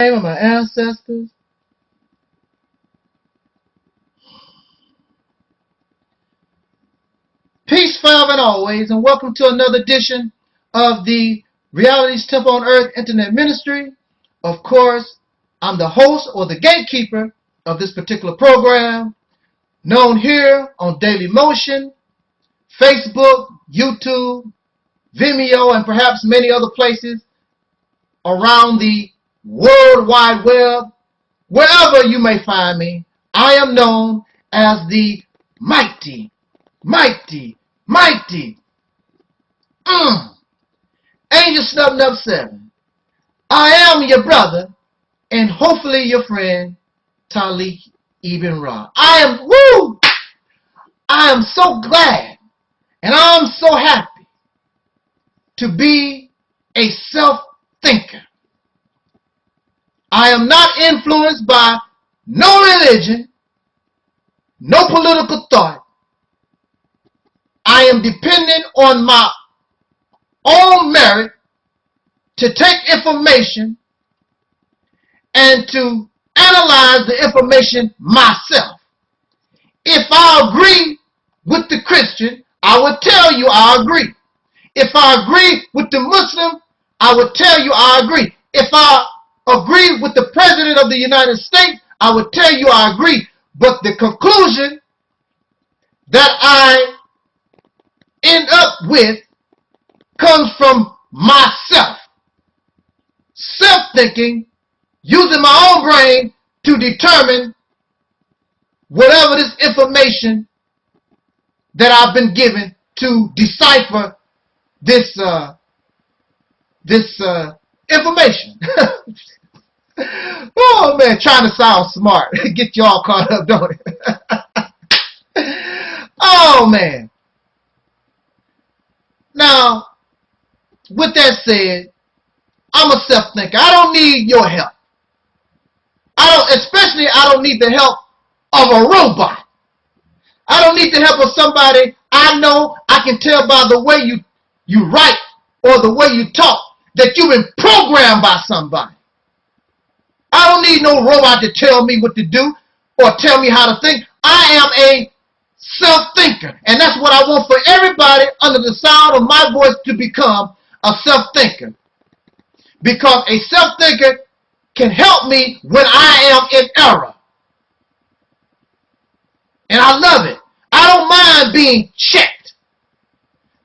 name of my ancestors. Peace forever and always, and welcome to another edition of the Reality's Temple on Earth Internet Ministry. Of course, I'm the host or the gatekeeper of this particular program, known here on Daily Motion, Facebook, YouTube, Vimeo, and perhaps many other places around the World Wide Web. Wherever you may find me, I am known as the mighty Angel Snub 7. I am your brother and hopefully your friend, Talik Ibn Ra. I am so glad and I'm so happy to be a self-thinker. I am not influenced by no religion, no political thought. I am dependent on my own merit to take information and to analyze the information myself. If I agree with the Christian, I would tell you I agree. If I agree with the Muslim, I would tell you I agree. If I agree with the President of the United States, I would tell you I agree. But the conclusion that I end up with comes from myself. Self-thinking, using my own brain to determine whatever this information that I've been given to decipher this information. Oh man, trying to sound smart. Get you all caught up, don't it? Oh man. Now, with that said, I'm a self-thinker. I don't need your help. I don't need the help of a robot. I don't need the help of somebody I know. I can tell by the way you write or the way you talk that you've been programmed by somebody. I don't need no robot to tell me what to do or tell me how to think. I am a self-thinker. And that's what I want for everybody under the sound of my voice to become a self-thinker. Because a self-thinker can help me when I am in error. And I love it. I don't mind being checked.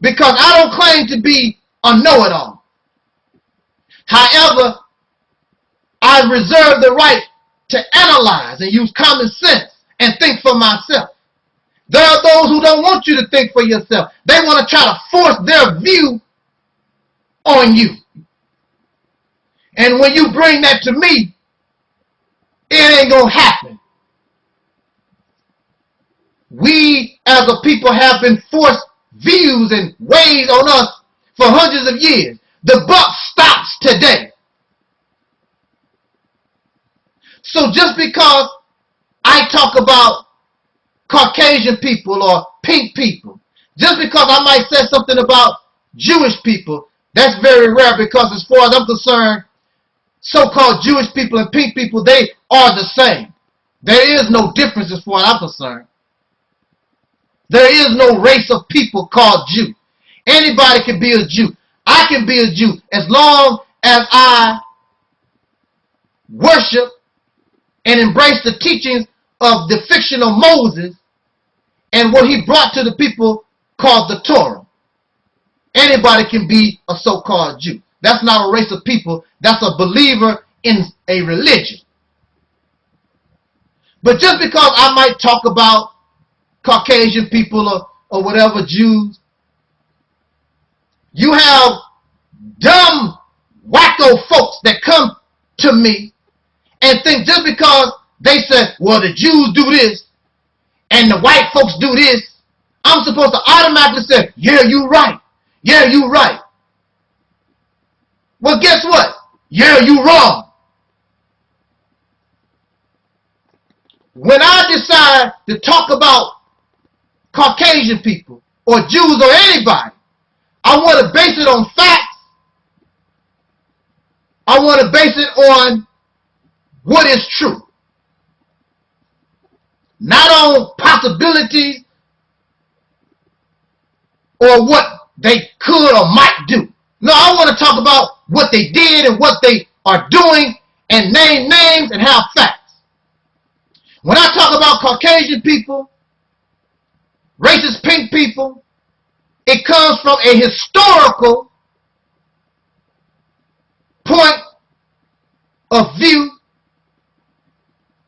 Because I don't claim to be a know-it-all. However, I reserve the right to analyze and use common sense and think for myself. There are those who don't want you to think for yourself. They want to try to force their view on you. And when you bring that to me, it ain't going to happen. We as a people have been forced views and ways on us for hundreds of years. The buck stops today. So just because I talk about Caucasian people or pink people, just because I might say something about Jewish people, that's very rare because as far as I'm concerned, so-called Jewish people and pink people, they are the same. There is no difference as far as I'm concerned. There is no race of people called Jew. Anybody can be a Jew. I can be a Jew as long as I worship and embrace the teachings of the fictional Moses and what he brought to the people called the Torah. Anybody can be a so-called Jew. That's not a race of people. That's a believer in a religion. But just because I might talk about Caucasian people or whatever, Jews, you have dumb, wacko folks that come to me and think just because they say, well, the Jews do this and the white folks do this, I'm supposed to automatically say, yeah, you're right. Yeah, you're right. Well, guess what? Yeah, you're wrong. When I decide to talk about Caucasian people or Jews or anybody, I want to base it on facts. I want to base it on what is true. Not on possibilities or what they could or might do. No, I want to talk about what they did and what they are doing and name names and have facts. When I talk about Caucasian people, racist pink people, it comes from a historical point of view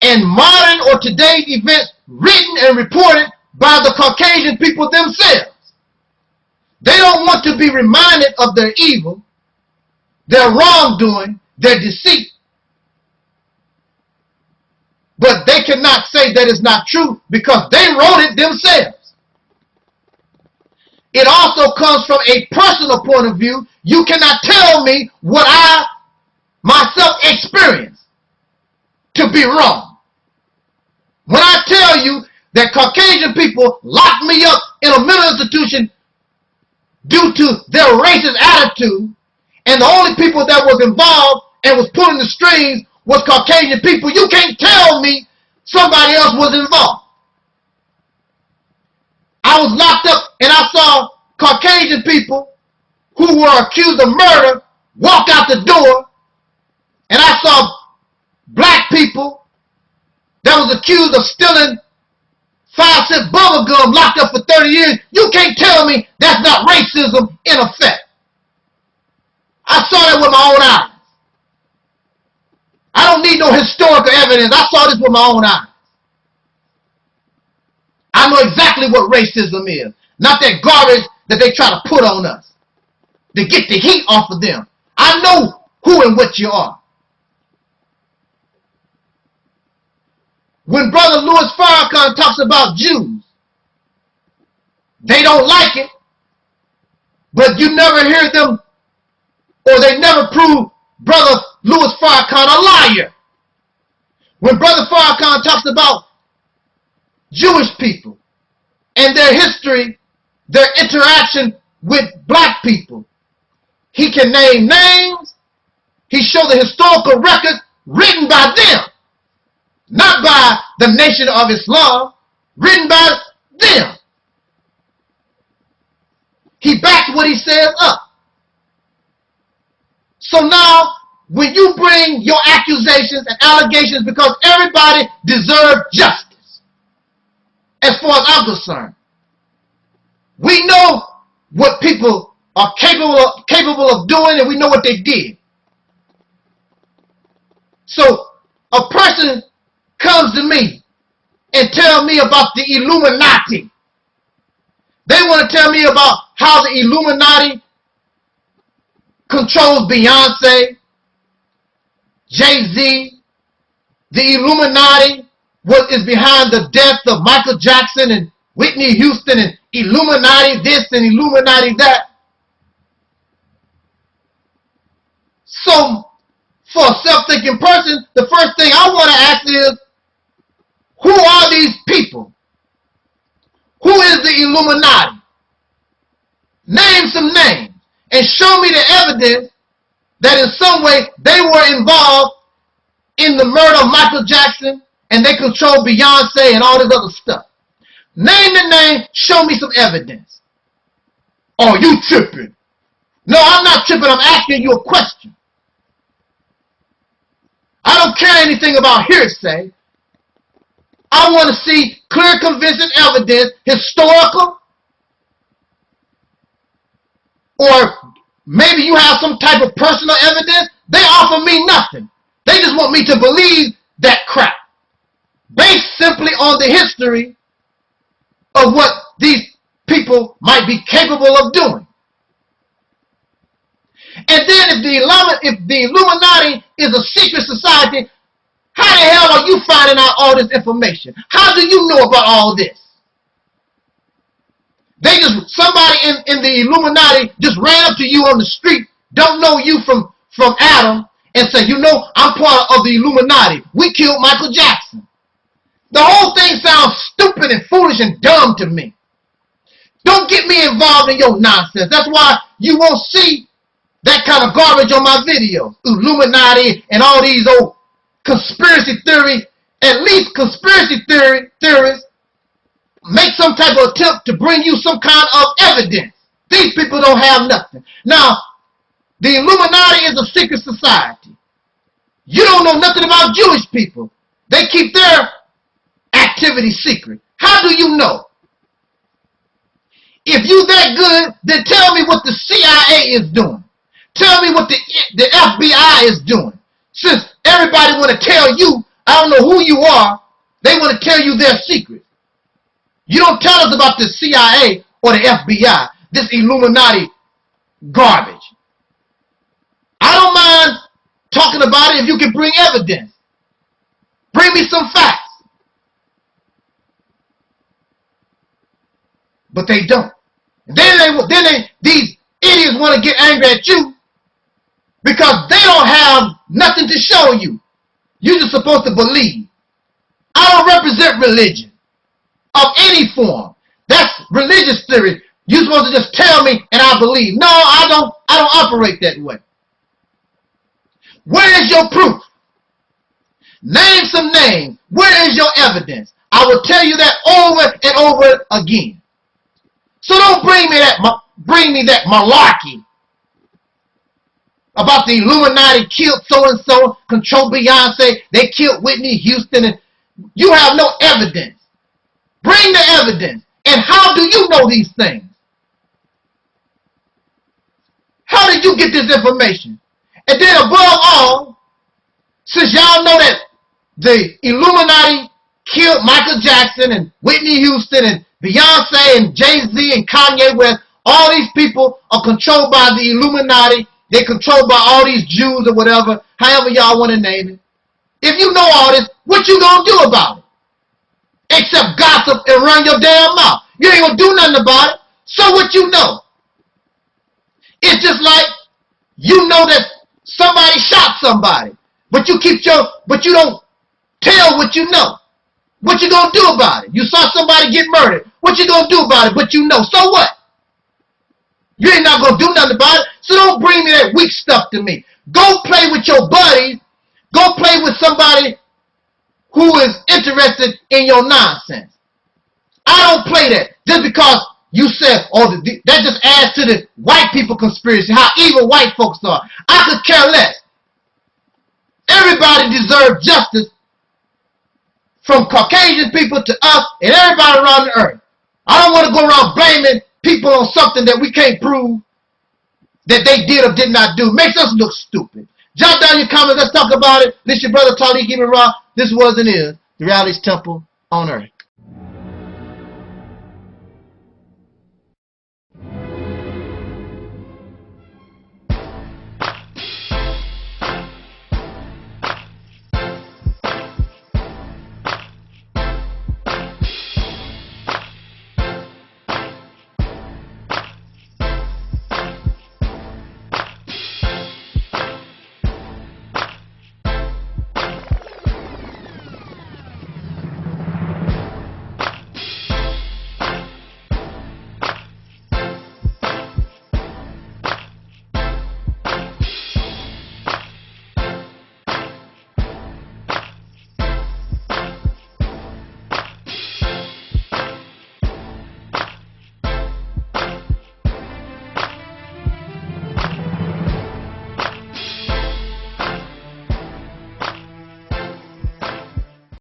and modern or today's events written and reported by the Caucasian people themselves. They don't want to be reminded of their evil, their wrongdoing, their deceit. But they cannot say that it's not true because they wrote it themselves. It also comes from a personal point of view. You cannot tell me what I myself experienced to be wrong. When I tell you that Caucasian people locked me up in a mental institution due to their racist attitude, and the only people that was involved and was pulling the strings was Caucasian people, you can't tell me somebody else was involved. I was locked up and I saw Caucasian people who were accused of murder walk out the door, and I saw black people that was accused of stealing 5-cent bubble gum locked up for 30 years. You can't tell me that's not racism in effect. I saw that with my own eyes. I don't need no historical evidence. I saw this with my own eyes. I know exactly what racism is. Not that garbage that they try to put on us to get the heat off of them. I know who and what you are. When Brother Louis Farrakhan talks about Jews, they don't like it, but you never hear them, or they never prove Brother Louis Farrakhan a liar. When Brother Farrakhan talks about Jewish people and their history, their interaction with black people, he can name names, he shows the historical record written by them. Not by the Nation of Islam, written by them. He backs what he says up. So now, when you bring your accusations and allegations, because everybody deserves justice, as far as I'm concerned, we know what people are capable of doing, and we know what they did. So, a person comes to me and tell me about the Illuminati. They want to tell me about how the Illuminati controls Beyonce, Jay-Z. The Illuminati is behind the death of Michael Jackson and Whitney Houston, and Illuminati this and Illuminati that. So, for a self-thinking person, the first thing I want to ask is, who are these people? Who is the Illuminati? Name some names and show me the evidence that in some way they were involved in the murder of Michael Jackson and they control Beyonce and all this other stuff. Name the name, show me some evidence. Oh, you tripping. No, I'm not tripping, I'm asking you a question. I don't care anything about hearsay. I want to see clear, convincing evidence, historical, or maybe you have some type of personal evidence. They offer me nothing. They just want me to believe that crap, based simply on the history of what these people might be capable of doing. And then if the Illuminati is a secret society, how the hell are you finding out all this information? How do you know about all this? Somebody in the Illuminati just ran up to you on the street, don't know you from Adam, and say, you know, I'm part of the Illuminati. We killed Michael Jackson. The whole thing sounds stupid and foolish and dumb to me. Don't get me involved in your nonsense. That's why you won't see that kind of garbage on my videos. Illuminati and all these old conspiracy theory, at least conspiracy theorists make some type of attempt to bring you some kind of evidence. These people don't have nothing. Now, the Illuminati is a secret society. You don't know nothing about Jewish people. They keep their activity secret. How do you know? If you that good, then tell me what the CIA is doing. Tell me what the FBI is doing. Since everybody want to tell you, I don't know who you are, they want to tell you their secrets. You don't tell us about the CIA or the FBI, this Illuminati garbage. I don't mind talking about it if you can bring evidence. Bring me some facts. But they don't. These idiots want to get angry at you because they don't have nothing to show you. You're just supposed to believe. I don't represent religion of any form. That's religious theory. You're supposed to just tell me and I believe. No, I don't operate that way. Where is your proof? Name some names. Where is your evidence? I will tell you that over and over again. So don't bring me that malarkey about the Illuminati killed so-and-so, control Beyonce, they killed Whitney Houston, and you have no evidence. Bring the evidence. And how do you know these things? How did you get this information? And then above all, since y'all know that the Illuminati killed Michael Jackson and Whitney Houston and Beyonce and Jay-Z and Kanye West, all these people are controlled by the Illuminati. They're controlled by all these Jews or whatever, however y'all want to name it. If you know all this, what you gonna do about it? Except gossip and run your damn mouth. You ain't gonna do nothing about it. So what you know? It's just like you know that somebody shot somebody, but you don't tell what you know. What you gonna do about it? You saw somebody get murdered. What you gonna do about it? But you know. So what? You ain't not gonna do nothing about it. So don't bring me that weak stuff to me. Go play with your buddies. Go play with somebody who is interested in your nonsense. I don't play that just because you said, oh, that just adds to the white people conspiracy, how evil white folks are. I could care less. Everybody deserves justice, from Caucasian people to us and everybody around the earth. I don't want to go around blaming people on something that we can't prove that they did or did not do. Makes us look stupid. Jot down your comments. Let's talk about it. This is your brother Talik Ibn Ra. This was and is the Reality's Temple on Earth.